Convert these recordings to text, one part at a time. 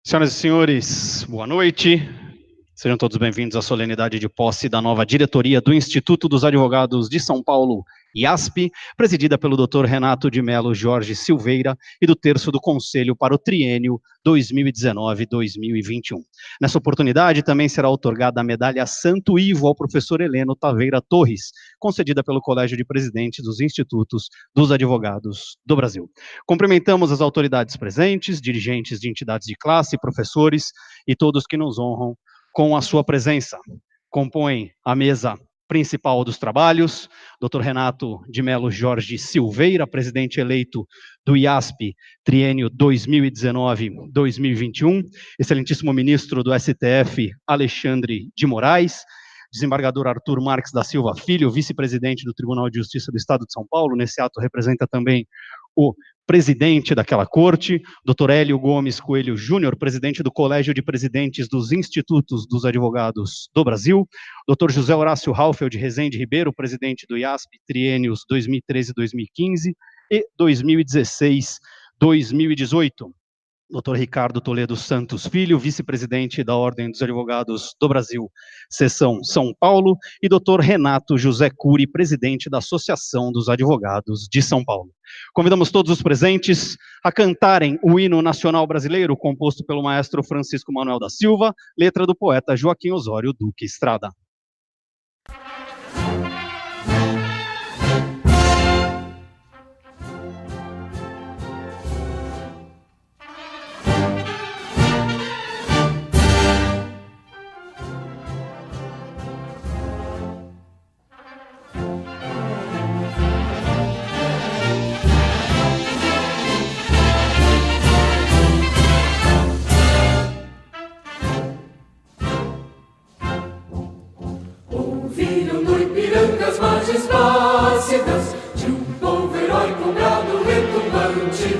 Senhoras e senhores, boa noite. Sejam todos bem-vindos à solenidade de posse da nova diretoria do Instituto dos Advogados de São Paulo, IASP, presidida pelo Dr. Renato de Melo Jorge Silveira e do terço do Conselho para o triênio 2019-2021. Nessa oportunidade também será outorgada a medalha Santo Ivo ao professor Heleno Taveira Torres, concedida pelo Colégio de Presidentes dos Institutos dos Advogados do Brasil. Cumprimentamos as autoridades presentes, dirigentes de entidades de classe, professores e todos que nos honram com a sua presença. Compõem a mesa principal dos trabalhos, Dr. Renato de Melo Jorge Silveira, presidente eleito do IASP, triênio 2019-2021, excelentíssimo ministro do STF, Alexandre de Moraes, desembargador Arthur Marques da Silva Filho, vice-presidente do Tribunal de Justiça do Estado de São Paulo, nesse ato representa também o presidente daquela corte, Dr. Hélio Gomes Coelho Júnior, presidente do Colégio de Presidentes dos Institutos dos Advogados do Brasil, Dr. José Horácio Raufeld Rezende Ribeiro, presidente do IASP, triênios 2013-2015 e 2016-2018. Dr. Ricardo Toledo Santos Filho, vice-presidente da Ordem dos Advogados do Brasil, seção São Paulo, e Dr. Renato José Cury, presidente da Associação dos Advogados de São Paulo. Convidamos todos os presentes a cantarem o hino nacional brasileiro, composto pelo maestro Francisco Manuel da Silva, letra do poeta Joaquim Osório Duque Estrada. As margens plácidas de um povo heróico, brado retumbante,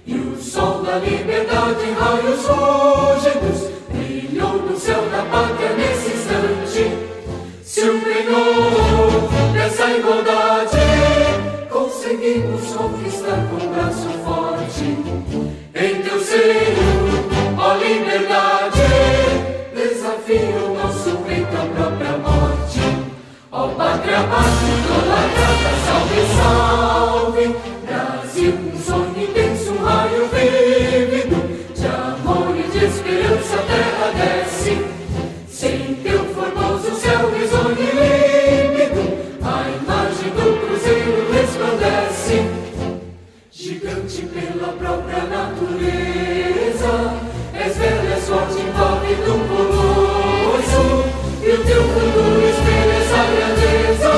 e o sol da liberdade em raios fúlgidos brilhou no céu da pátria nesse instante. Se o penhor dessa igualdade conseguimos conquistar com braço forte, em teu seio, ó liberdade, desafia o nosso peito à própria morte. Ó pátria, pátria, idolatrada, salve, salve, Brasil, um sonho intenso, um raio vívido, de amor e de esperança. pela própria natureza. És bela, és forte, envolve num colosso, e o teu futuro espelha essa grandeza.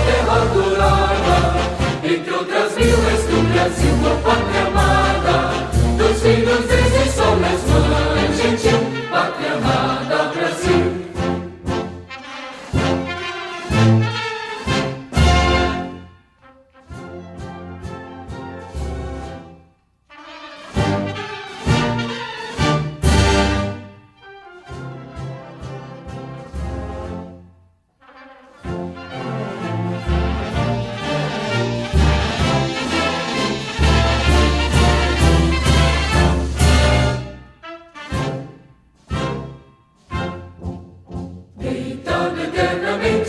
Terra dourada, entre outras mil, és do Brasil, a pátria amada, dos filhos desse sol nas mães, gentil, pátria amada, Brasil.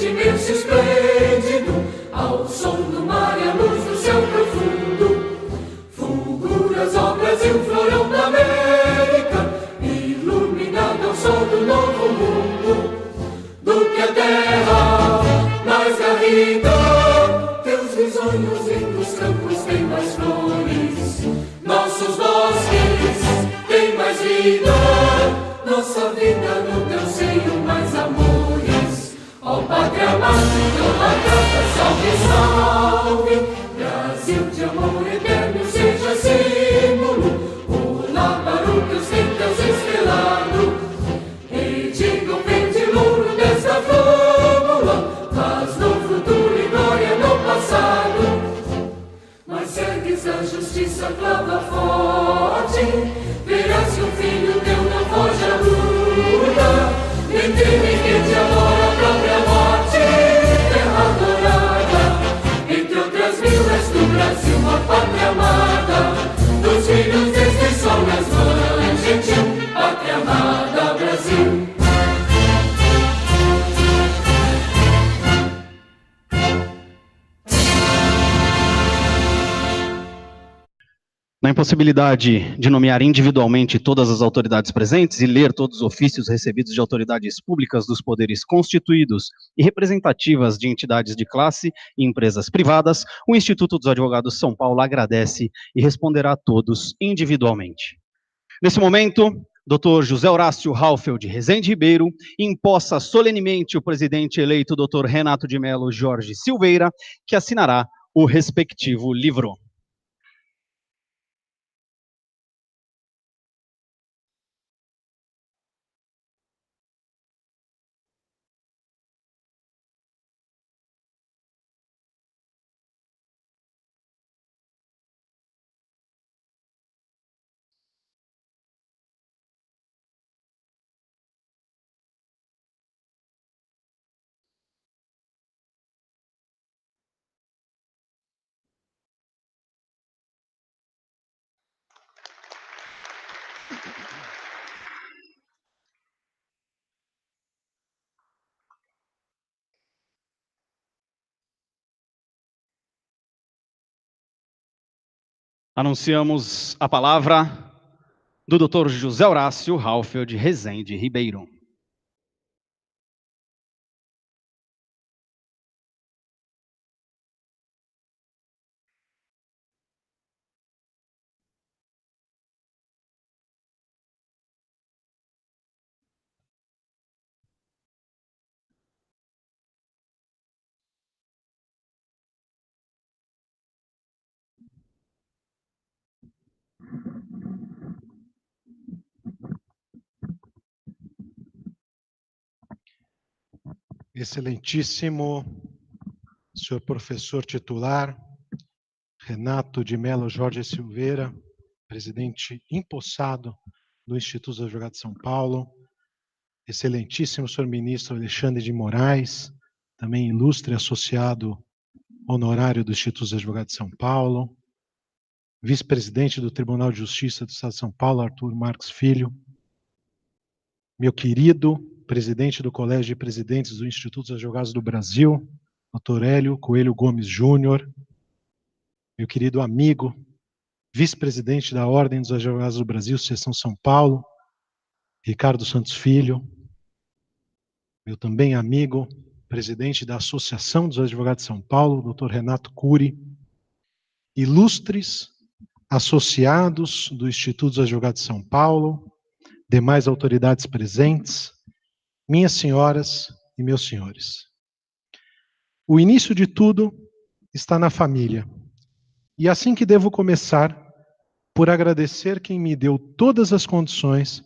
Imenso esplêndido, ao som do mar e à luz do céu profundo, fulguras ao Brasil, florão da América, iluminado ao sol do novo mundo. Do que a terra mais garrida, teus risonhos lindos campos têm mais flores, nossos bosques têm mais vida, nossa vida no teu seio mais amores. Ó pátria amada, idolatrada, salve, salve, Brasil de amor eterno seja símbolo, olá para o teus templos estrelado, e diga o verde louro desta flâmula, paz no futuro e glória no passado. Mas ergues a justiça, clava forte, verás que o filho teu não foge à luta, nem teme que te amora a própria morte. Terra dourada, entre outras mil, és do Brasil, uma pátria amada, dos filhos deste sol nas mães, gentil, pátria amada, Brasil. Na impossibilidade de nomear individualmente todas as autoridades presentes e ler todos os ofícios recebidos de autoridades públicas dos poderes constituídos e representativas de entidades de classe e empresas privadas, o Instituto dos Advogados São Paulo agradece e responderá a todos individualmente. Nesse momento, Dr. José Horácio Halfeld Rezende Ribeiro empossa solenemente o presidente eleito Dr. Renato de Mello Jorge Silveira, que assinará o respectivo livro. Anunciamos a palavra do Dr. José Horácio Halfeld Rezende Ribeiro. Excelentíssimo senhor professor titular, Renato de Mello Jorge Silveira, presidente empossado do Instituto dos Advogados de São Paulo, excelentíssimo senhor ministro Alexandre de Moraes, também ilustre associado honorário do Instituto dos Advogados de São Paulo, vice-presidente do Tribunal de Justiça do Estado de São Paulo, Arthur Marques Filho, meu querido presidente do Colégio de Presidentes do Instituto dos Advogados do Brasil, Dr. Hélio Coelho Gomes Júnior, meu querido amigo, vice-presidente da Ordem dos Advogados do Brasil, Seção São Paulo, Ricardo Santos Filho, meu também amigo, presidente da Associação dos Advogados de São Paulo, Dr. Renato Cury, ilustres associados do Instituto dos Advogados de São Paulo, demais autoridades presentes, minhas senhoras e meus senhores. O início de tudo está na família. E assim que devo começar por agradecer quem me deu todas as condições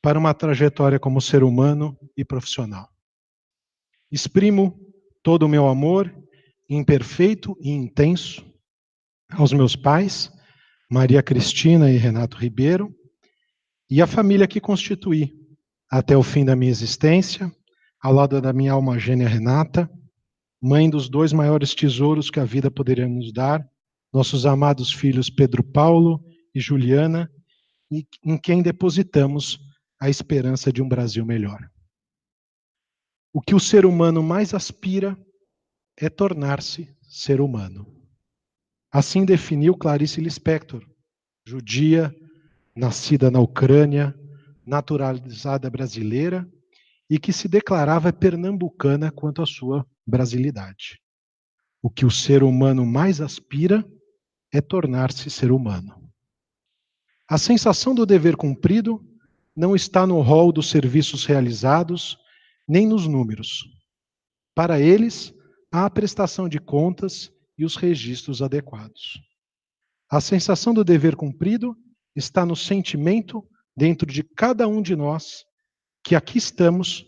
para uma trajetória como ser humano e profissional. Exprimo todo o meu amor, imperfeito e intenso, aos meus pais, Maria Cristina e Renato Ribeiro, e a família que constituí até o fim da minha existência, ao lado da minha alma gêmea Renata, mãe dos dois maiores tesouros que a vida poderia nos dar, nossos amados filhos Pedro Paulo e Juliana, e em quem depositamos a esperança de um Brasil melhor. O que o ser humano mais aspira é tornar-se ser humano. Assim definiu Clarice Lispector, judia, nascida na Ucrânia, naturalizada brasileira e que se declarava pernambucana quanto à sua brasilidade. O que o ser humano mais aspira é tornar-se ser humano. A sensação do dever cumprido não está no rol dos serviços realizados, nem nos números. Para eles, há a prestação de contas e os registros adequados. A sensação do dever cumprido está no sentimento dentro de cada um de nós que aqui estamos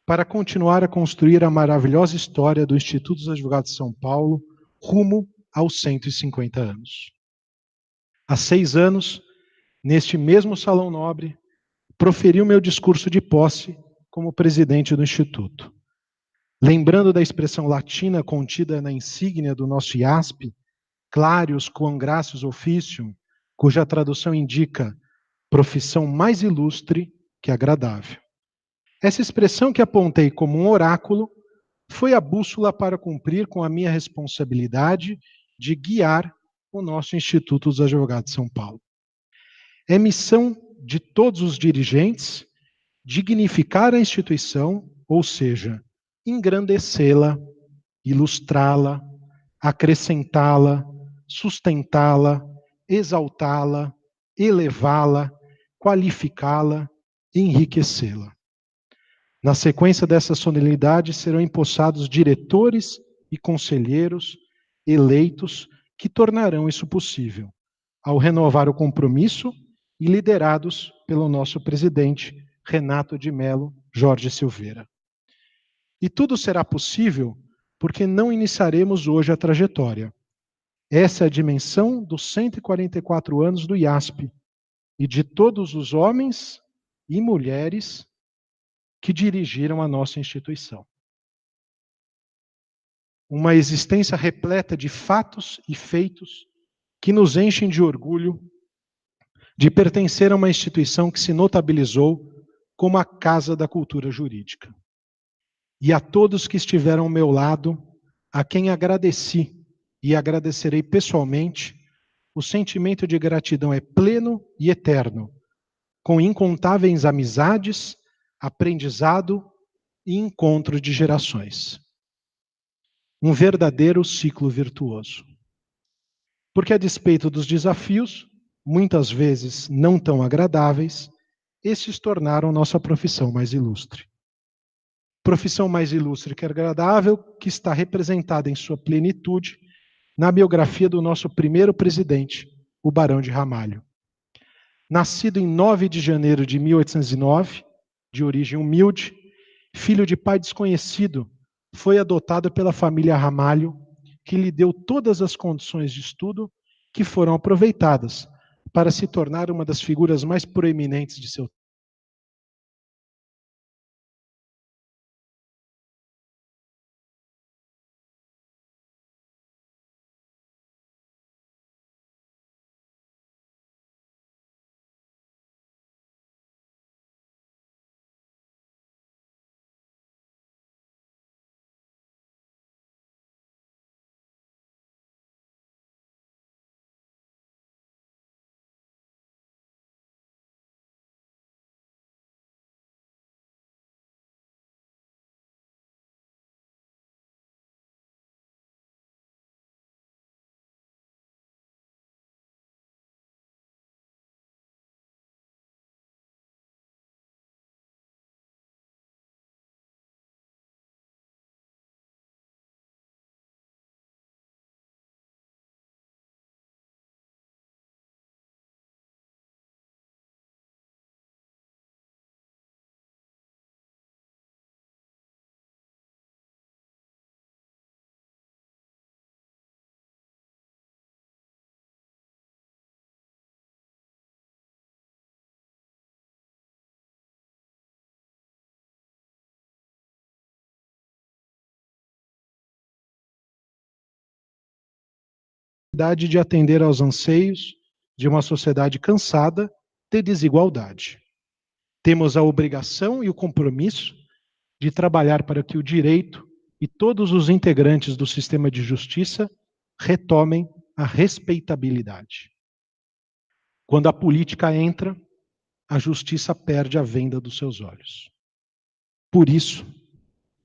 para continuar a construir a maravilhosa história do Instituto dos Advogados de São Paulo rumo aos 150 anos. Há 6 anos, neste mesmo Salão Nobre, proferi o meu discurso de posse como presidente do Instituto. Lembrando da expressão latina contida na insígnia do nosso IASP, Clarius quam gratius officium, cuja tradução indica profissão mais ilustre que agradável. Essa expressão que apontei como um oráculo foi a bússola para cumprir com a minha responsabilidade de guiar o nosso Instituto dos Advogados de São Paulo. É missão de todos os dirigentes dignificar a instituição, ou seja, engrandecê-la, ilustrá-la, acrescentá-la, sustentá-la, exaltá-la, elevá-la, qualificá-la, enriquecê-la. Na sequência dessa solenidade serão empossados diretores e conselheiros eleitos que tornarão isso possível, ao renovar o compromisso e liderados pelo nosso presidente, Renato de Mello Jorge Silveira. E tudo será possível porque não iniciaremos hoje a trajetória. Essa é a dimensão dos 144 anos do IASP e de todos os homens e mulheres que dirigiram a nossa instituição. Uma existência repleta de fatos e feitos que nos enchem de orgulho de pertencer a uma instituição que se notabilizou como a Casa da Cultura Jurídica. E a todos que estiveram ao meu lado, a quem agradeci e agradecerei pessoalmente, o sentimento de gratidão é pleno e eterno, com incontáveis amizades, aprendizado e encontro de gerações. Um verdadeiro ciclo virtuoso. Porque a despeito dos desafios, muitas vezes não tão agradáveis, estes tornaram nossa profissão mais ilustre. Profissão mais ilustre que agradável, que está representada em sua plenitude na biografia do nosso primeiro presidente, o Barão de Ramalho. Nascido em 9 de janeiro de 1809, de origem humilde, filho de pai desconhecido, foi adotado pela família Ramalho, que lhe deu todas as condições de estudo que foram aproveitadas para se tornar uma das figuras mais proeminentes de seu necessidade de atender aos anseios de uma sociedade cansada de desigualdade. Temos a obrigação e o compromisso de trabalhar para que o direito e todos os integrantes do sistema de justiça retomem a respeitabilidade. Quando a política entra, a justiça perde a venda dos seus olhos. Por isso,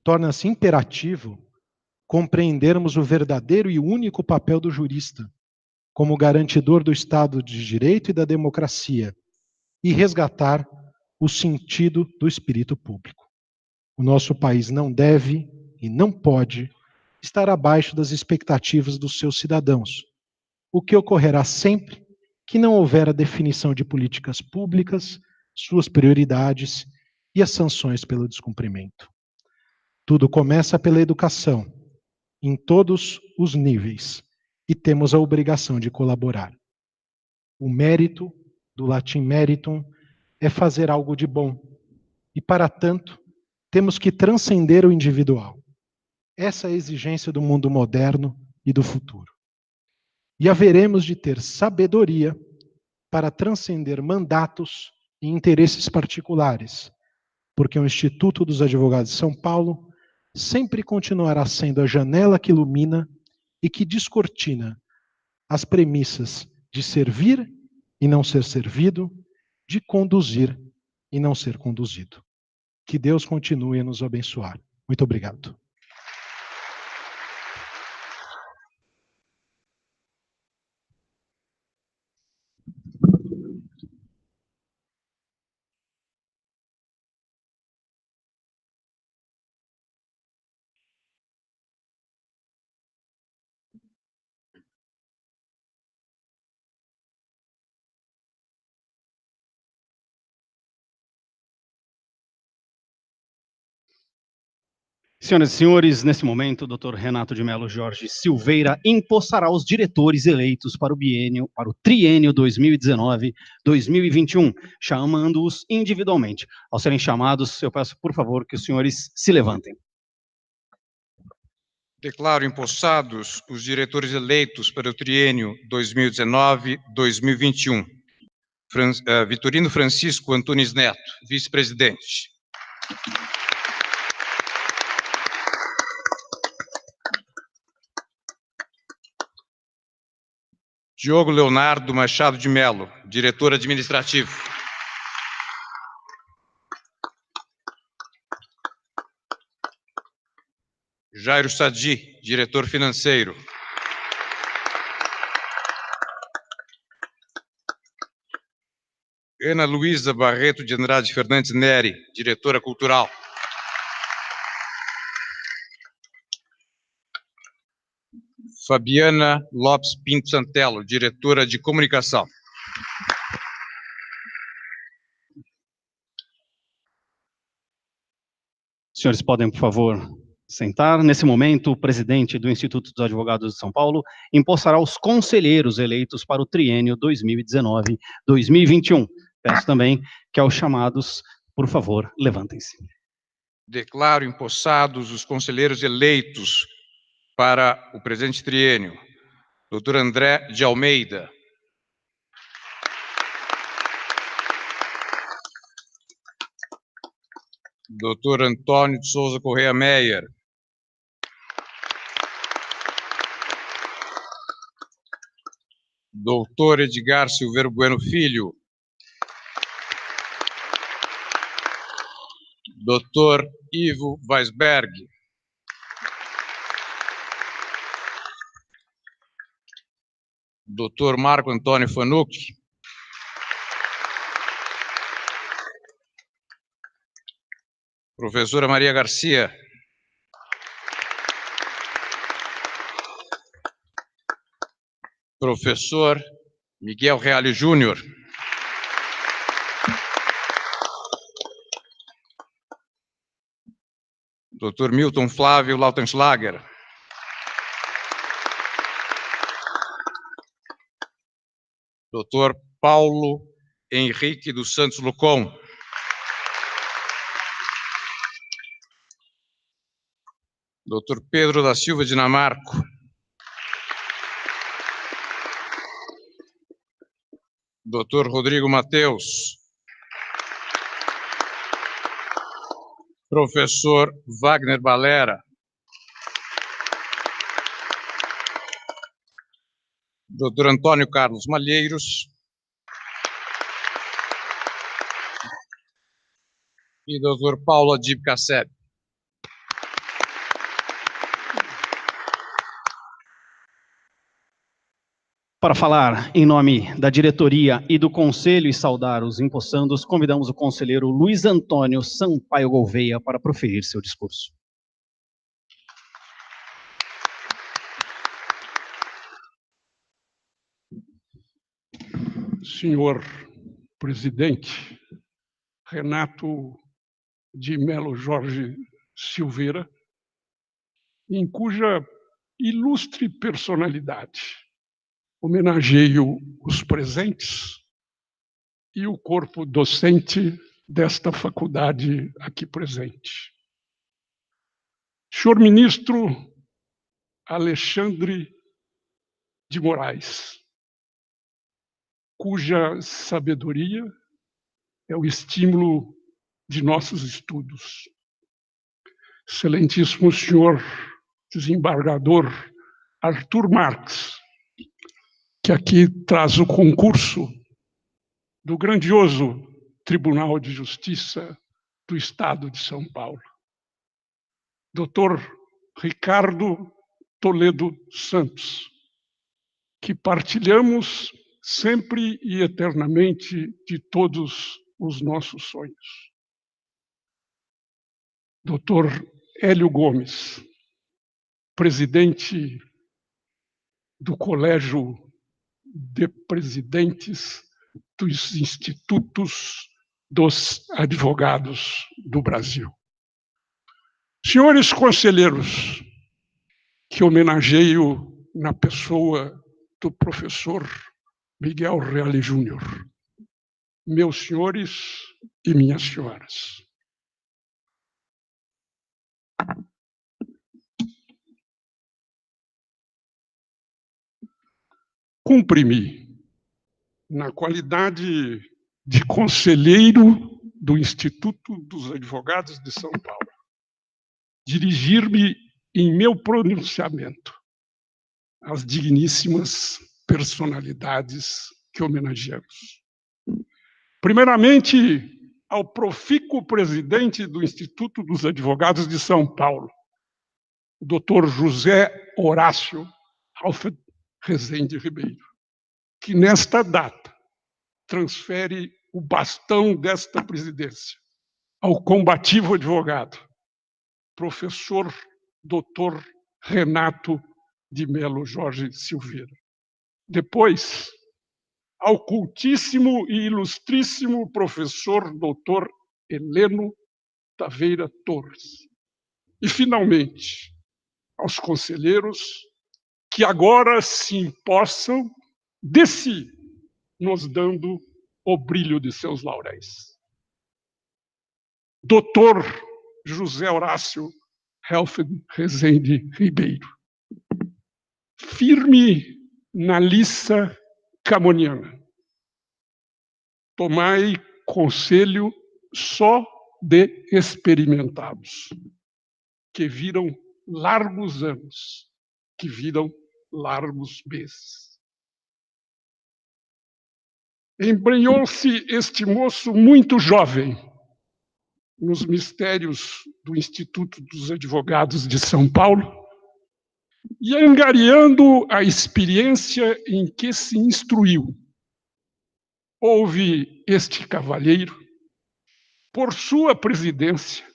torna-se imperativo compreendermos o verdadeiro e único papel do jurista, como garantidor do Estado de Direito e da democracia, e resgatar o sentido do espírito público. O nosso país não deve e não pode estar abaixo das expectativas dos seus cidadãos, o que ocorrerá sempre que não houver a definição de políticas públicas, suas prioridades e as sanções pelo descumprimento. Tudo começa pela educação, em todos os níveis, e temos a obrigação de colaborar. O mérito, do latim meritum, é fazer algo de bom, e para tanto, temos que transcender o individual. Essa é a exigência do mundo moderno e do futuro. E haveremos de ter sabedoria para transcender mandatos e interesses particulares, porque o Instituto dos Advogados de São Paulo sempre continuará sendo a janela que ilumina e que descortina as premissas de servir e não ser servido, de conduzir e não ser conduzido. Que Deus continue a nos abençoar. Muito obrigado. Senhoras e senhores, nesse momento, o Dr. Renato de Mello Jorge Silveira empossará os diretores eleitos para o triênio 2019-2021, chamando-os individualmente. Ao serem chamados, eu peço, por favor, que os senhores se levantem. Declaro empossados os diretores eleitos para o triênio 2019-2021. Vitorino Francisco Antunes Neto, vice-presidente. Diogo Leonardo Machado de Mello, diretor administrativo. Jairo Sadi, diretor financeiro. Ana Luísa Barreto de Andrade Fernandes Neri, diretora cultural. Fabiana Lopes Pinto Santello, diretora de comunicação. Senhores, podem, por favor, sentar. Nesse momento, o presidente do Instituto dos Advogados de São Paulo empossará os conselheiros eleitos para o triênio 2019-2021. Peço também que, aos chamados, por favor, levantem-se. Declaro empossados os conselheiros eleitos para o presente triênio. Dr. André de Almeida. Dr. Antônio de Souza Correia Meyer. Dr. Edgar Silveiro Bueno Filho. Dr. Ivo Weisberg. Dr. Marco Antônio Fanucchi. Professora Maria Garcia. Professor Miguel Reale Júnior. Dr. Milton Flávio Lautenschlager. Dr. Paulo Henrique dos Santos Lucon. Dr. Pedro da Silva Dinamarco. Dr. Rodrigo Mateus, professor Wagner Balera, Dr. Antônio Carlos Malheiros e Dr. Paulo Adib Casseb. Para falar em nome da diretoria e do conselho e saudar os empossandos, convidamos o conselheiro Luiz Antônio Sampaio Gouveia para proferir seu discurso. Senhor presidente Renato de Melo Jorge Silveira, em cuja ilustre personalidade homenageio os presentes e o corpo docente desta faculdade aqui presente. Senhor ministro Alexandre de Moraes, cuja sabedoria é o estímulo de nossos estudos. Excelentíssimo senhor desembargador Arthur Marques, que aqui traz o concurso do grandioso Tribunal de Justiça do Estado de São Paulo. Dr. Ricardo Toledo Santos, que partilhamos sempre e eternamente de todos os nossos sonhos. Dr. Hélio Gomes, presidente do Colégio de Presidentes dos Institutos dos Advogados do Brasil. Senhores conselheiros, que homenageio na pessoa do professor Miguel Reale Júnior, meus senhores e minhas senhoras. Cumpre-me, na qualidade de conselheiro do Instituto dos Advogados de São Paulo, dirigir-me em meu pronunciamento às digníssimas personalidades que homenageamos. Primeiramente, ao profícuo presidente do Instituto dos Advogados de São Paulo, o Dr. José Horácio Alfred Rezende Ribeiro, que nesta data transfere o bastão desta presidência ao combativo advogado, professor Dr. Renato de Melo Jorge Silveira. Depois, ao cultíssimo e ilustríssimo professor Dr. Heleno Taveira Torres. E, finalmente, aos conselheiros que agora se empossam de si, nos dando o brilho de seus lauréis. Dr. José Horácio Helfed Rezende Ribeiro, firme na liça camoniana, tomai conselho só de experimentados, que viram largos anos, que viram largos meses. Embrenhou-se este moço muito jovem nos mistérios do Instituto dos Advogados de São Paulo e angariando a experiência em que se instruiu. Houve este cavalheiro, por sua presidência,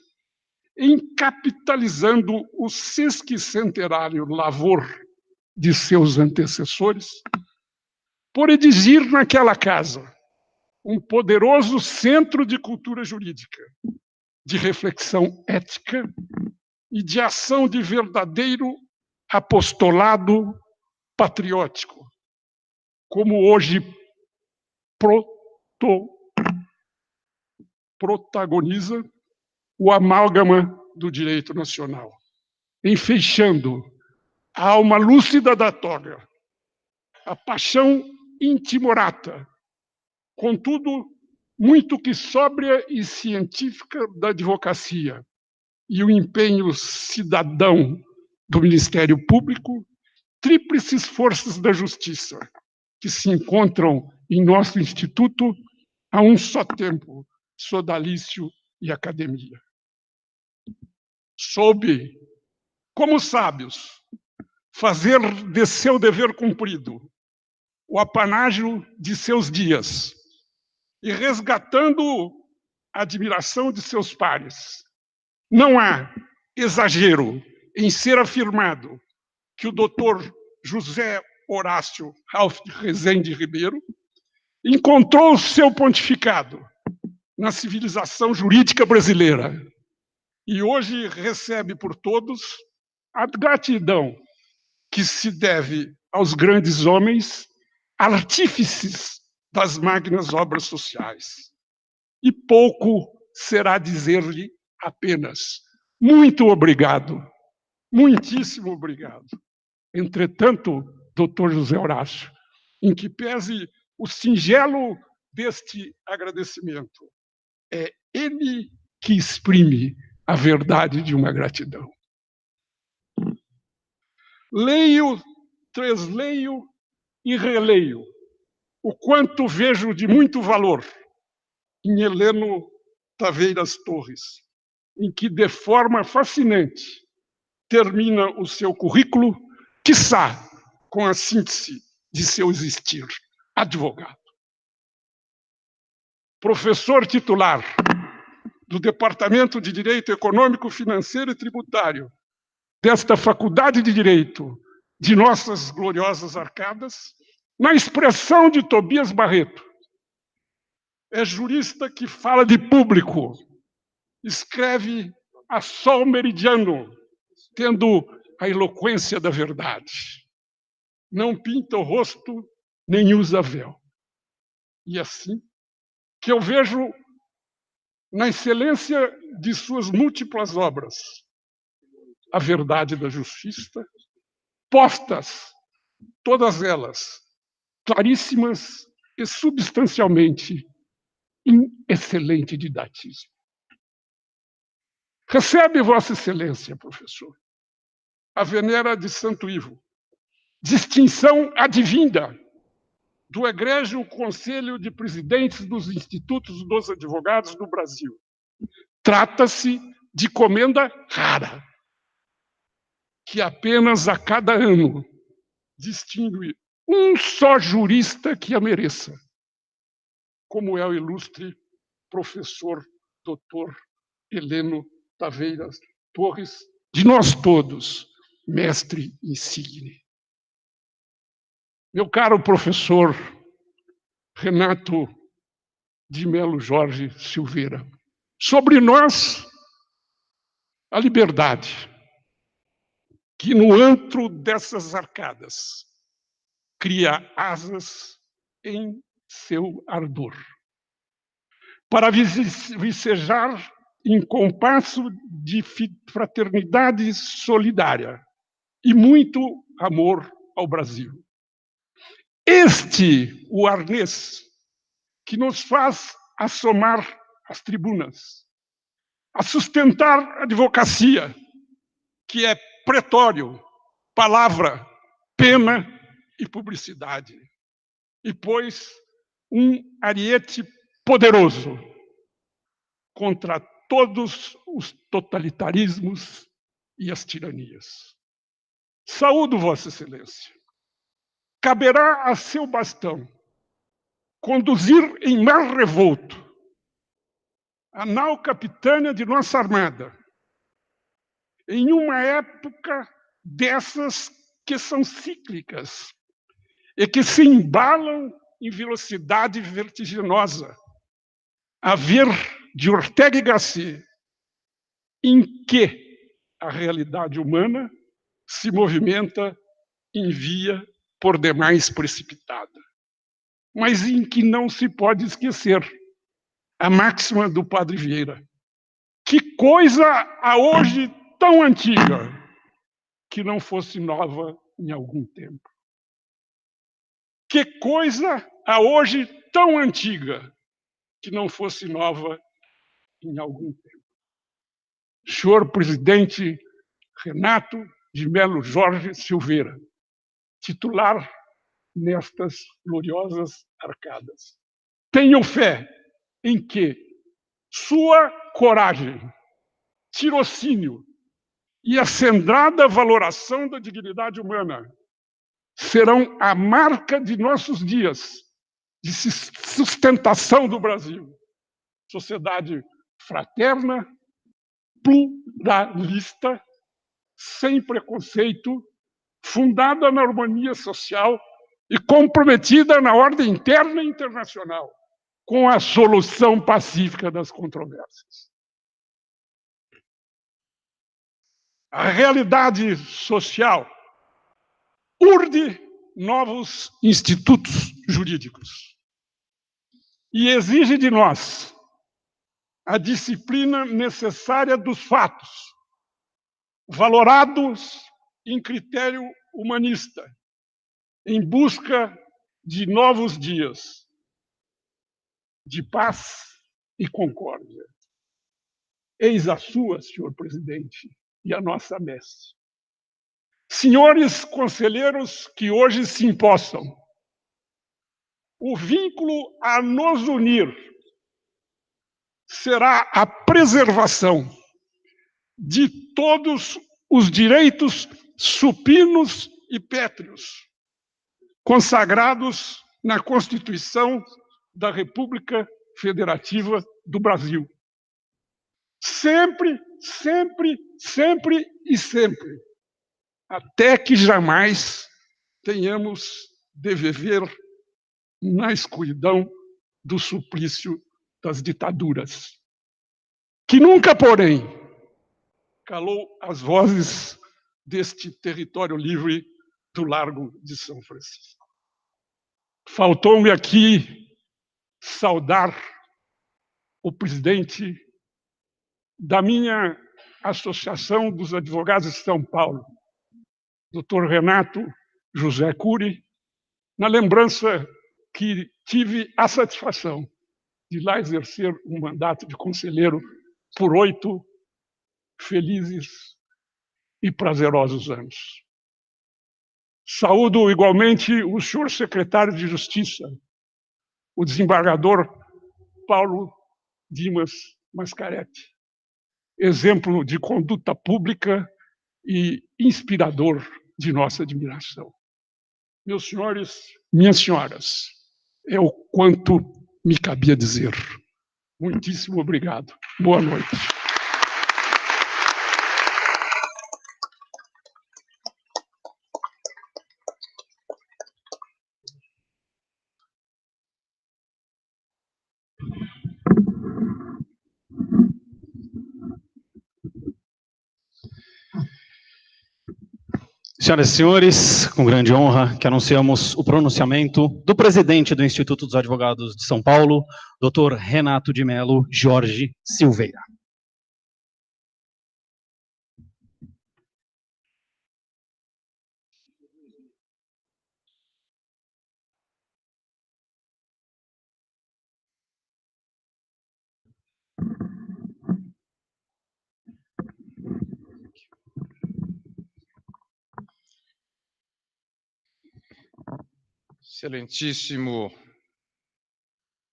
encapitalizando o sesquicentenário lavor de seus antecessores, por erigir naquela casa um poderoso centro de cultura jurídica, de reflexão ética e de ação de verdadeiro apostolado patriótico, como hoje protagoniza o amálgama do direito nacional, enfeixando a alma lúcida da toga, a paixão intimorata Contudo, muito que sóbria e científica da advocacia e o empenho cidadão do Ministério Público, tríplices forças da justiça, que se encontram em nosso instituto a um só tempo, sodalício e academia. Soube, como sábios, fazer de seu dever cumprido o apanágio de seus dias e resgatando a admiração de seus pares. Não há exagero em ser afirmado que o doutor José Horácio Ralph de Rezende Ribeiro encontrou seu pontificado na civilização jurídica brasileira e hoje recebe por todos a gratidão que se deve aos grandes homens, artífices das magnas obras sociais. E pouco será dizer-lhe apenas muito obrigado, muitíssimo obrigado. Entretanto, doutor José Horácio, em que pese o singelo deste agradecimento, é ele que exprime a verdade de uma gratidão. Leio, tresleio e releio o quanto vejo de muito valor em Heleno Taveiras Torres, em que, de forma fascinante, termina o seu currículo, quiçá com a síntese de seu existir, advogado. Professor titular do Departamento de Direito Econômico, Financeiro e Tributário desta Faculdade de Direito de nossas gloriosas arcadas, na expressão de Tobias Barreto, é jurista que fala de público, escreve a sol meridiano, tendo a eloquência da verdade. Não pinta o rosto, nem usa véu. E assim, que eu vejo na excelência de suas múltiplas obras, A Verdade da Justiça, postas, todas elas, claríssimas e substancialmente em excelente didatismo. Recebe Vossa Excelência, professor, a venera de Santo Ivo, distinção advinda do egrégio Conselho de Presidentes dos Institutos dos Advogados do Brasil. Trata-se de comenda rara, que apenas a cada ano distingue um só jurista que a mereça, como é o ilustre professor doutor Heleno Taveiras Torres, de nós todos, mestre insigne. Meu caro professor Renato de Melo Jorge Silveira, sobre nós, a liberdade, que no antro dessas arcadas cria asas em seu ardor, para vicejar em compasso de fraternidade solidária e muito amor ao Brasil. Este, o arnês, que nos faz assomar as tribunas, a sustentar a advocacia, que é pretório, palavra, pena e publicidade, e pôs um ariete poderoso contra todos os totalitarismos e as tiranias. Saúdo Vossa Excelência. Caberá a seu bastão conduzir em mar revolto a nau capitânia de nossa armada, em uma época dessas que são cíclicas e que se embalam em velocidade vertiginosa, a ver de Ortega y Gasset, em que a realidade humana se movimenta em via por demais precipitada, mas em que não se pode esquecer a máxima do Padre Vieira. Que coisa há hoje tão antiga que não fosse nova em algum tempo. Que coisa a hoje tão antiga que não fosse nova em algum tempo. Senhor presidente Renato de Melo Jorge Silveira, titular nestas gloriosas arcadas. Tenho fé em que sua coragem, tirocínio e acendrada valoração da dignidade humana serão a marca de nossos dias de sustentação do Brasil. Sociedade fraterna, pluralista, sem preconceito, fundada na harmonia social e comprometida na ordem interna e internacional, com a solução pacífica das controvérsias. A realidade social urde novos institutos jurídicos e exige de nós a disciplina necessária dos fatos, valorados em critério humanista, em busca de novos dias de paz e concórdia. Eis a sua, senhor presidente, e a nossa messe. Senhores conselheiros que hoje se empossam, o vínculo a nos unir será a preservação de todos os direitos supinos e pétreos, consagrados na Constituição da República Federativa do Brasil. Sempre, sempre, sempre e sempre, até que jamais tenhamos de viver na escuridão do suplício das ditaduras, que nunca, porém, calou as vozes deste território livre do Largo de São Francisco. Faltou-me aqui saudar o presidente da minha Associação dos Advogados de São Paulo, Dr. Renato José Cury, na lembrança que tive a satisfação de lá exercer um mandato de conselheiro por 8 felizes e prazerosos anos. Saúdo igualmente o senhor secretário de Justiça, o desembargador Paulo Dimas Mascaretti, exemplo de conduta pública e inspirador de nossa admiração. Meus senhores, minhas senhoras, é o quanto me cabia dizer. Muitíssimo obrigado. Boa noite. Senhoras e senhores, com grande honra que anunciamos o pronunciamento do presidente do Instituto dos Advogados de São Paulo, Dr. Renato de Melo Jorge Silveira. Excelentíssimo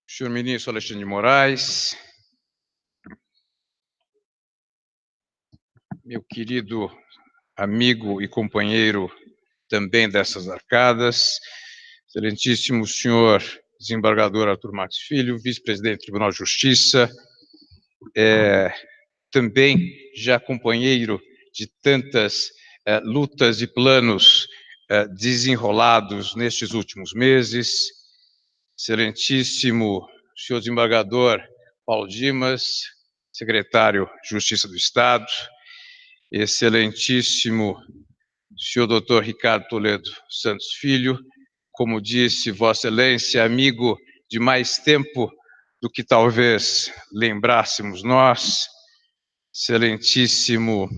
senhor ministro Alexandre de Moraes, meu querido amigo e companheiro também dessas arcadas, excelentíssimo senhor desembargador Arthur Max Filho, vice-presidente do Tribunal de Justiça, também já companheiro de tantas lutas e planos desenrolados nestes últimos meses, excelentíssimo senhor desembargador Paulo Dimas, secretário de Justiça do Estado, excelentíssimo senhor doutor Ricardo Toledo Santos Filho, como disse Vossa Excelência, amigo de mais tempo do que talvez lembrássemos nós, excelentíssimo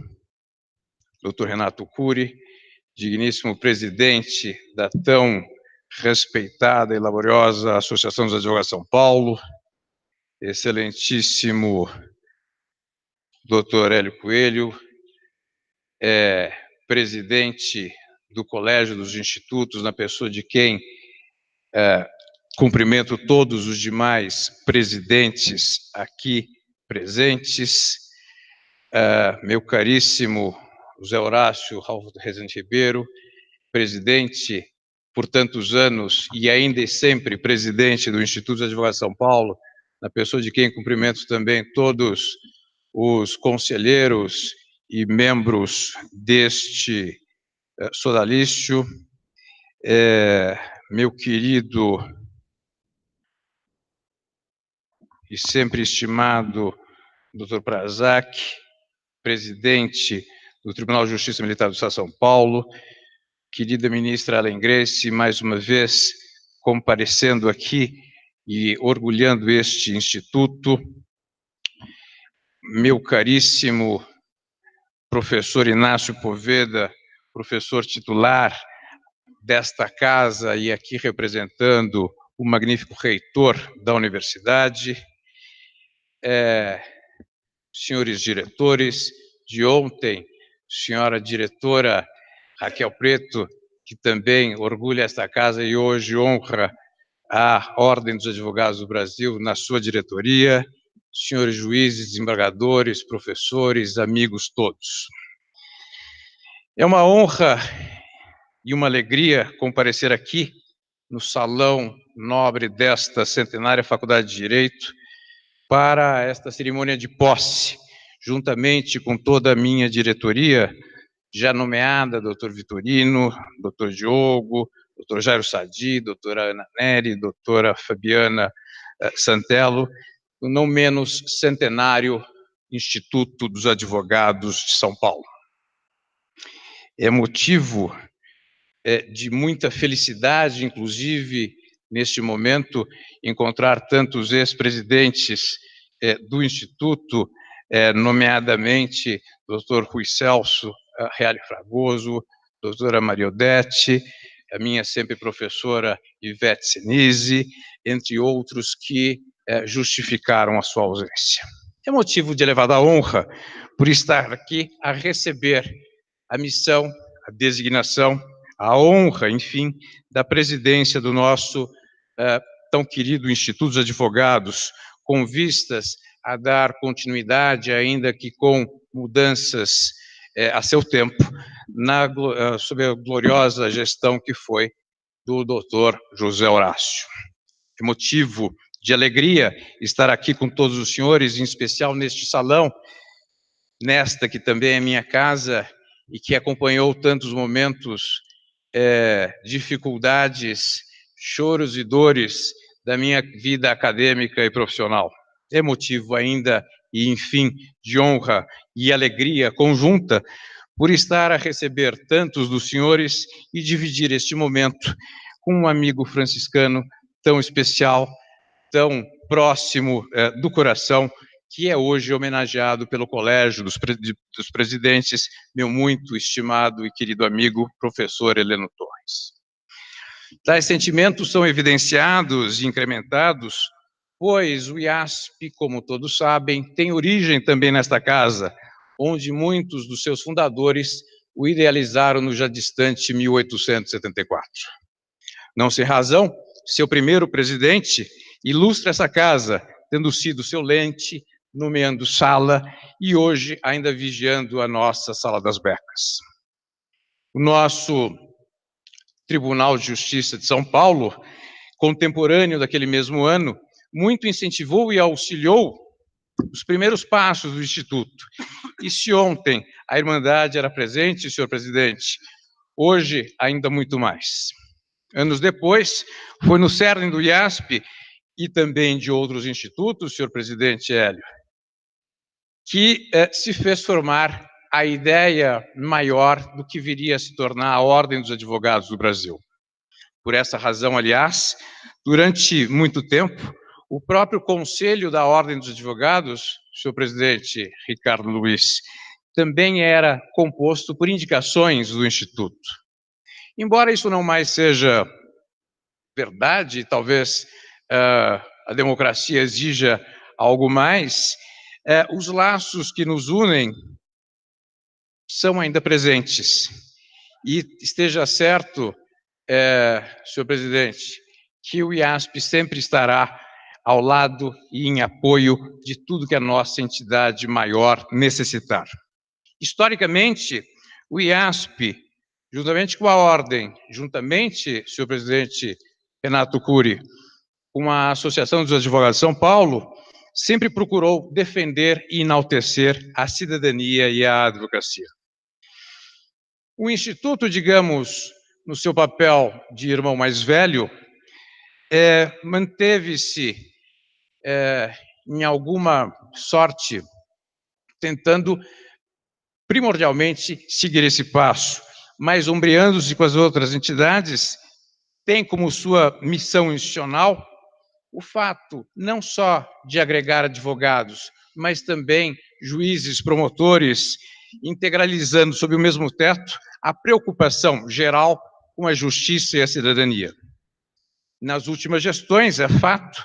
doutor Renato Cury, digníssimo presidente da tão respeitada e laboriosa Associação dos Advogados de São Paulo, excelentíssimo Dr. Hélio Coelho, presidente do Colégio dos Institutos, na pessoa de quem cumprimento todos os demais presidentes aqui presentes, meu caríssimo José Horácio Ralph Rezende Ribeiro, presidente por tantos anos e ainda e sempre presidente do Instituto dos Advogados de São Paulo, na pessoa de quem cumprimento também todos os conselheiros e membros deste sodalício, meu querido e sempre estimado Dr. Prazac, presidente do Tribunal de Justiça Militar do Estado de São Paulo, querida ministra Ellen Grace, mais uma vez comparecendo aqui e orgulhando este instituto, meu caríssimo professor Inácio Poveda, professor titular desta casa e aqui representando o magnífico reitor da universidade, senhores diretores, de ontem, senhora diretora Raquel Preto, que também orgulha esta casa e hoje honra a Ordem dos Advogados do Brasil na sua diretoria, senhores juízes, desembargadores, professores, amigos todos. É uma honra e uma alegria comparecer aqui no salão nobre desta centenária Faculdade de Direito para esta cerimônia de posse, juntamente com toda a minha diretoria, já nomeada, doutor Vitorino, doutor Diogo, doutor Jairo Sadi, doutora Ana Neri, doutora Fabiana Santello, o não menos centenário Instituto dos Advogados de São Paulo. É motivo de muita felicidade, inclusive, neste momento, encontrar tantos ex-presidentes do Instituto, nomeadamente Dr. Rui Celso Reale Fragoso, doutora Mariodete, a minha sempre professora Ivete Senise, entre outros que justificaram a sua ausência. É motivo de elevada honra por estar aqui a receber a missão, a designação, a honra, enfim, da presidência do nosso tão querido Instituto dos Advogados, com vistas a dar continuidade, ainda que com mudanças a seu tempo, sob a gloriosa gestão que foi do doutor José Horácio. É motivo de alegria estar aqui com todos os senhores, em especial neste salão, nesta que também é minha casa e que acompanhou tantos momentos, dificuldades, choros e dores da minha vida acadêmica e profissional. É motivo ainda e, enfim, de honra e alegria conjunta por estar a receber tantos dos senhores e dividir este momento com um amigo franciscano tão especial, tão próximo do coração, que é hoje homenageado pelo Colégio dos Presidentes, meu muito estimado e querido amigo, professor Heleno Torres. Tais sentimentos são evidenciados e incrementados, pois o IASP, como todos sabem, tem origem também nesta casa, onde muitos dos seus fundadores o idealizaram no já distante 1874. Não sem razão, seu primeiro presidente ilustra essa casa, tendo sido seu lente, nomeando sala e hoje ainda vigiando a nossa Sala das Becas. O nosso Tribunal de Justiça de São Paulo, contemporâneo daquele mesmo ano, muito incentivou e auxiliou os primeiros passos do Instituto. E se ontem a Irmandade era presente, senhor presidente, hoje ainda muito mais. Anos depois, foi no cerne do IASP e também de outros institutos, senhor presidente Hélio, que se fez formar a ideia maior do que viria a se tornar a Ordem dos Advogados do Brasil. Por essa razão, aliás, durante muito tempo, o próprio Conselho da Ordem dos Advogados, senhor presidente Ricardo Luiz, também era composto por indicações do Instituto. Embora isso não mais seja verdade, talvez a democracia exija algo mais, os laços que nos unem são ainda presentes. E esteja certo, senhor presidente, que o IASP sempre estará ao lado e em apoio de tudo que a nossa entidade maior necessitar. Historicamente, o IASP, juntamente com a Ordem, juntamente, senhor presidente Renato Cury, com a Associação dos Advogados de São Paulo, sempre procurou defender e enaltecer a cidadania e a advocacia. O Instituto, digamos, no seu papel de irmão mais velho, manteve-se, em alguma sorte, tentando primordialmente seguir esse passo, mas ombreando-se com as outras entidades, tem como sua missão institucional o fato não só de agregar advogados, mas também juízes, promotores, integralizando sob o mesmo teto a preocupação geral com a justiça e a cidadania. Nas últimas gestões, é fato,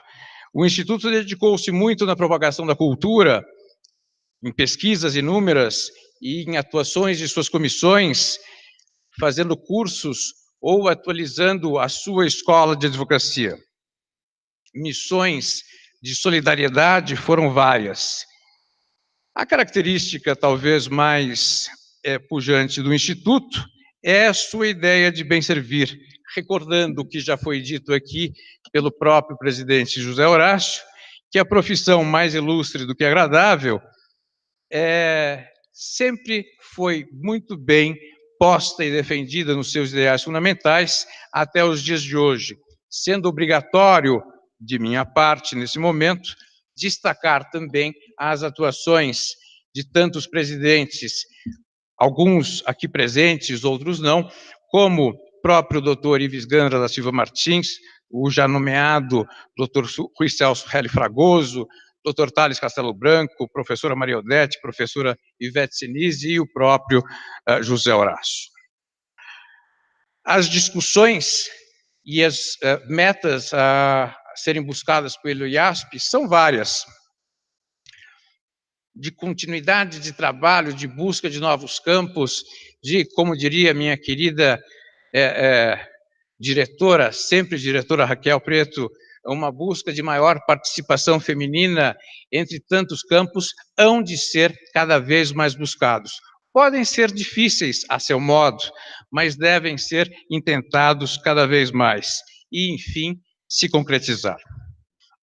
o Instituto dedicou-se muito na propagação da cultura, em pesquisas inúmeras e em atuações de suas comissões, fazendo cursos ou atualizando a sua escola de advocacia. Missões de solidariedade foram várias. A característica talvez mais pujante do Instituto é a sua ideia de bem servir, recordando o que já foi dito aqui pelo próprio presidente José Horácio, que a profissão mais ilustre do que agradável sempre foi muito bem posta e defendida nos seus ideais fundamentais até os dias de hoje, sendo obrigatório, de minha parte, nesse momento, destacar também as atuações de tantos presidentes, alguns aqui presentes, outros não, como o próprio doutor Ives Gandra da Silva Martins, o já nomeado doutor Rui Celso Relli Fragoso, doutor Thales Castelo Branco, professora Maria Odete, professora Ivete Sinise e o próprio José Horácio. As discussões e as metas a serem buscadas pelo IASP são várias, de continuidade de trabalho, de busca de novos campos, de, como diria minha querida diretora, sempre diretora Raquel Preto, uma busca de maior participação feminina entre tantos campos, hão de ser cada vez mais buscados. Podem ser difíceis a seu modo, mas devem ser intentados cada vez mais e, enfim, se concretizar.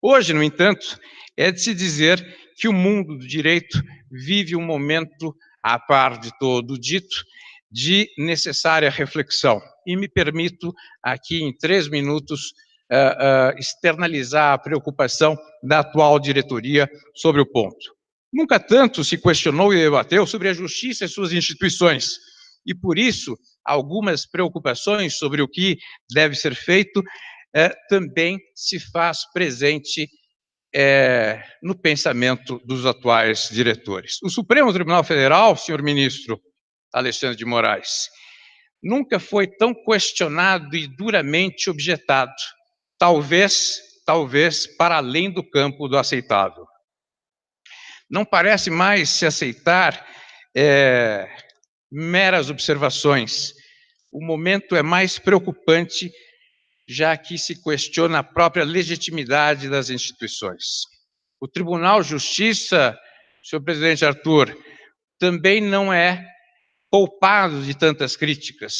Hoje, no entanto, é de se dizer que o mundo do direito vive um momento, a par de todo o dito, de necessária reflexão. E me permito, aqui em 3 minutos, externalizar a preocupação da atual diretoria sobre o ponto. Nunca tanto se questionou e debateu sobre a justiça e suas instituições, e por isso algumas preocupações sobre o que deve ser feito também se faz presente no pensamento dos atuais diretores. O Supremo Tribunal Federal, senhor ministro Alexandre de Moraes, nunca foi tão questionado e duramente objetado, talvez para além do campo do aceitável. Não parece mais se aceitar meras observações. O momento é mais preocupante, já que se questiona a própria legitimidade das instituições. O Tribunal de Justiça, senhor presidente Arthur, também não é poupado de tantas críticas.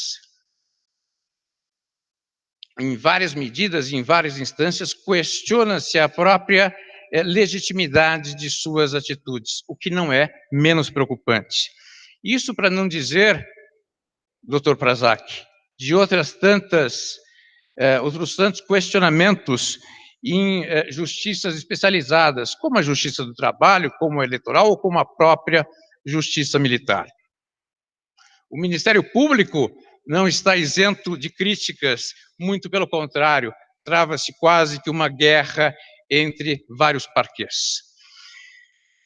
Em várias medidas e em várias instâncias, questiona-se a própria legitimidade de suas atitudes, o que não é menos preocupante. Isso para não dizer, doutor Prazac, de outros tantos questionamentos em justiças especializadas, como a Justiça do Trabalho, como a Eleitoral ou como a própria Justiça Militar. O Ministério Público não está isento de críticas, muito pelo contrário, trava-se quase que uma guerra entre vários parquês.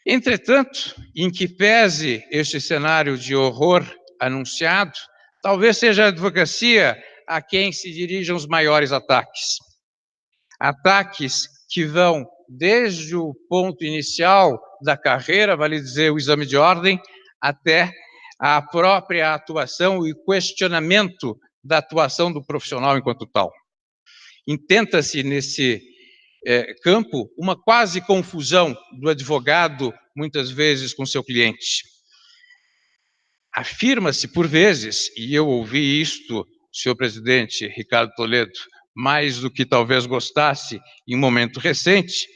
Entretanto, em que pese este cenário de horror anunciado, talvez seja a advocacia a quem se dirijam os maiores ataques. Ataques que vão desde o ponto inicial da carreira, vale dizer, o exame de ordem, até a própria atuação e questionamento da atuação do profissional enquanto tal. Intenta-se, nesse campo, uma quase confusão do advogado, muitas vezes, com seu cliente. Afirma-se, por vezes, e eu ouvi isto, senhor presidente Ricardo Toledo, mais do que talvez gostasse em um momento recente,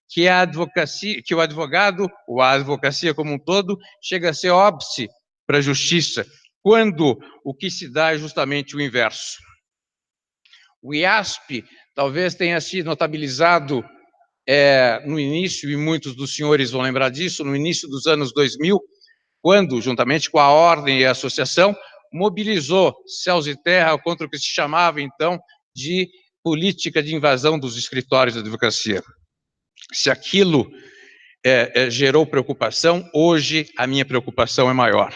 que a advocacia, que o advogado, ou a advocacia como um todo, chega a ser óbice para a justiça, quando o que se dá é justamente o inverso. O IASP talvez tenha sido notabilizado no início, e muitos dos senhores vão lembrar disso, no início dos anos 2000, quando, juntamente com a Ordem e a Associação, mobilizou céus e terra contra o que se chamava, então, de política de invasão dos escritórios da advocacia. Se aquilo gerou preocupação, hoje a minha preocupação é maior.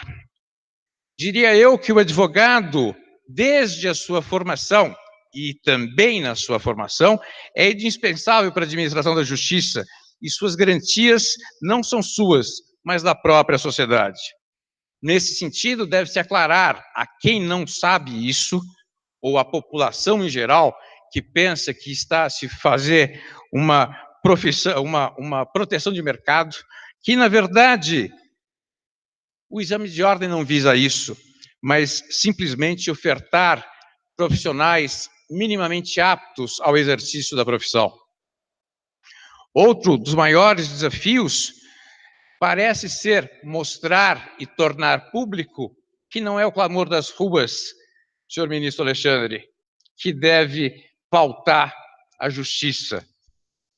Diria eu que o advogado, desde a sua formação, e também na sua formação, é indispensável para a administração da justiça, e suas garantias não são suas, mas da própria sociedade. Nesse sentido, deve-se aclarar a quem não sabe isso, ou a população em geral, que pensa que está a se fazer uma profissão, uma proteção de mercado, que, na verdade, o exame de ordem não visa isso, mas simplesmente ofertar profissionais minimamente aptos ao exercício da profissão. Outro dos maiores desafios parece ser mostrar e tornar público que não é o clamor das ruas, senhor ministro Alexandre, que deve pautar a justiça.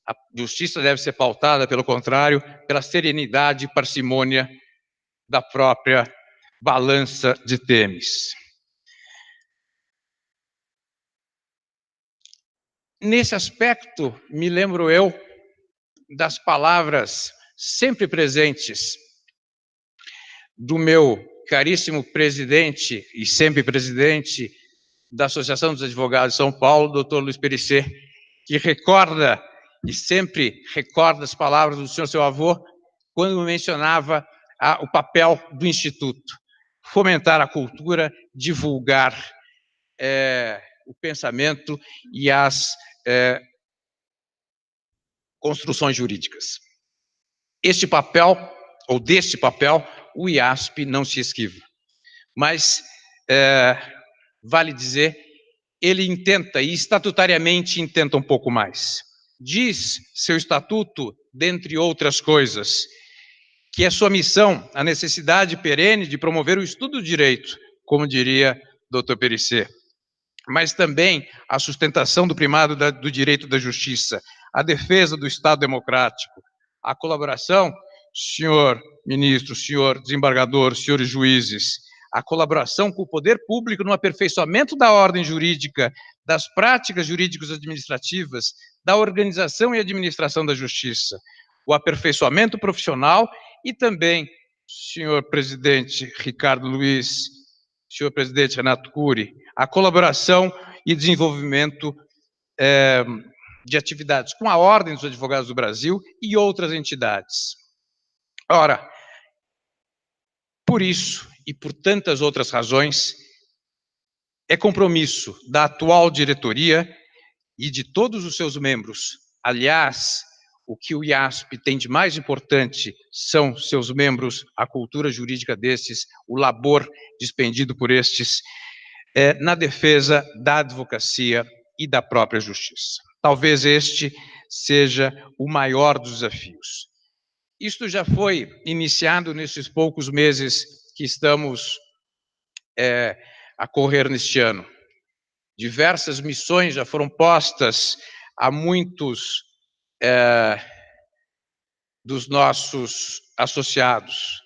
A justiça deve ser pautada, pelo contrário, pela serenidade e parcimônia da própria balança de Temes. Nesse aspecto, me lembro eu das palavras sempre presentes do meu caríssimo presidente e sempre presidente da Associação dos Advogados de São Paulo, doutor Luiz Perissé, que recorda e sempre recorda as palavras do senhor seu avô quando mencionava o papel do Instituto, fomentar a cultura, divulgar o pensamento e as construções jurídicas. Este papel, ou deste papel, o IASP não se esquiva. Mas, vale dizer, ele intenta, e estatutariamente intenta um pouco mais. Diz seu estatuto, dentre outras coisas, que é sua missão a necessidade perene de promover o estudo do direito, como diria doutor Perissé, mas também a sustentação do primado do direito da justiça, a defesa do Estado democrático, a colaboração, senhor ministro, senhor desembargador, senhores juízes, a colaboração com o poder público no aperfeiçoamento da ordem jurídica, das práticas jurídicas administrativas, da organização e administração da justiça, o aperfeiçoamento profissional e também, senhor presidente Ricardo Luiz, senhor presidente Renato Cury, a colaboração e desenvolvimento de atividades com a Ordem dos Advogados do Brasil e outras entidades. Ora, por isso e por tantas outras razões, é compromisso da atual diretoria e de todos os seus membros. Aliás, o que o IASP tem de mais importante são seus membros, a cultura jurídica destes, o labor despendido por estes, na defesa da advocacia e da própria justiça. Talvez este seja o maior dos desafios. Isto já foi iniciado nesses poucos meses que estamos a correr neste ano. Diversas missões já foram postas a muitos dos nossos associados.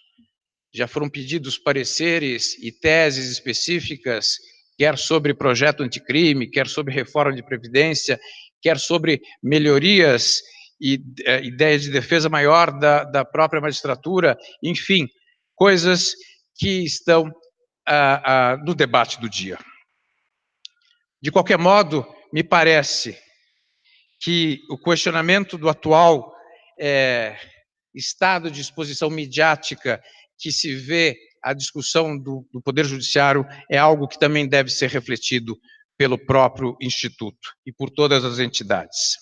Já foram pedidos pareceres e teses específicas, quer sobre projeto anticrime, quer sobre reforma de previdência, quer sobre melhorias e ideias de defesa maior da própria magistratura, enfim, coisas que estão no debate do dia. De qualquer modo, me parece que o questionamento do atual estado de exposição midiática que se vê a discussão do Poder Judiciário é algo que também deve ser refletido pelo próprio Instituto e por todas as entidades.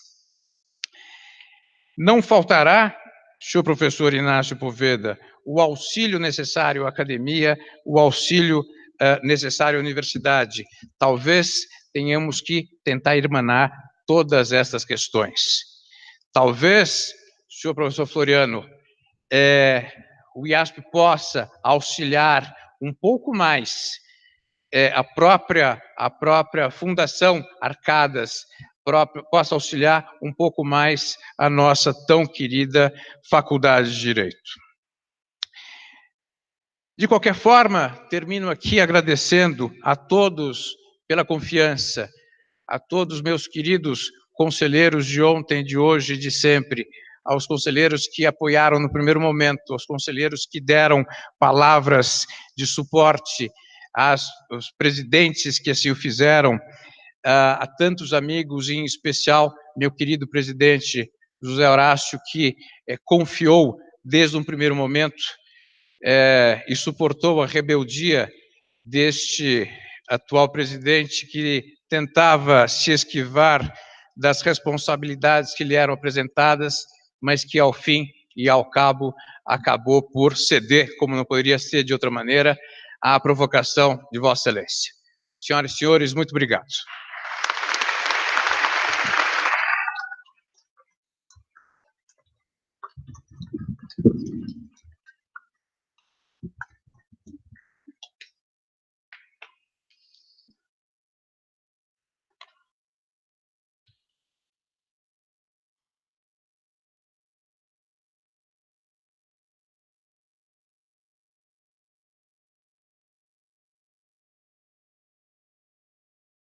Não faltará, senhor professor Inácio Poveda, o auxílio necessário à academia, o auxílio necessário à universidade. Talvez tenhamos que tentar irmanar todas essas questões. Talvez, senhor professor Floriano, o IASP possa auxiliar um pouco mais a própria Fundação Arcadas, possa auxiliar um pouco mais a nossa tão querida Faculdade de Direito. De qualquer forma, termino aqui agradecendo a todos pela confiança, a todos meus queridos conselheiros de ontem, de hoje e de sempre, aos conselheiros que apoiaram no primeiro momento, aos conselheiros que deram palavras de suporte, aos presidentes que assim o fizeram, a tantos amigos, em especial meu querido presidente José Horácio, que confiou desde um primeiro momento e suportou a rebeldia deste atual presidente que tentava se esquivar das responsabilidades que lhe eram apresentadas, mas que ao fim e ao cabo acabou por ceder, como não poderia ser de outra maneira, à provocação de Vossa Excelência. Senhoras e senhores, muito obrigado.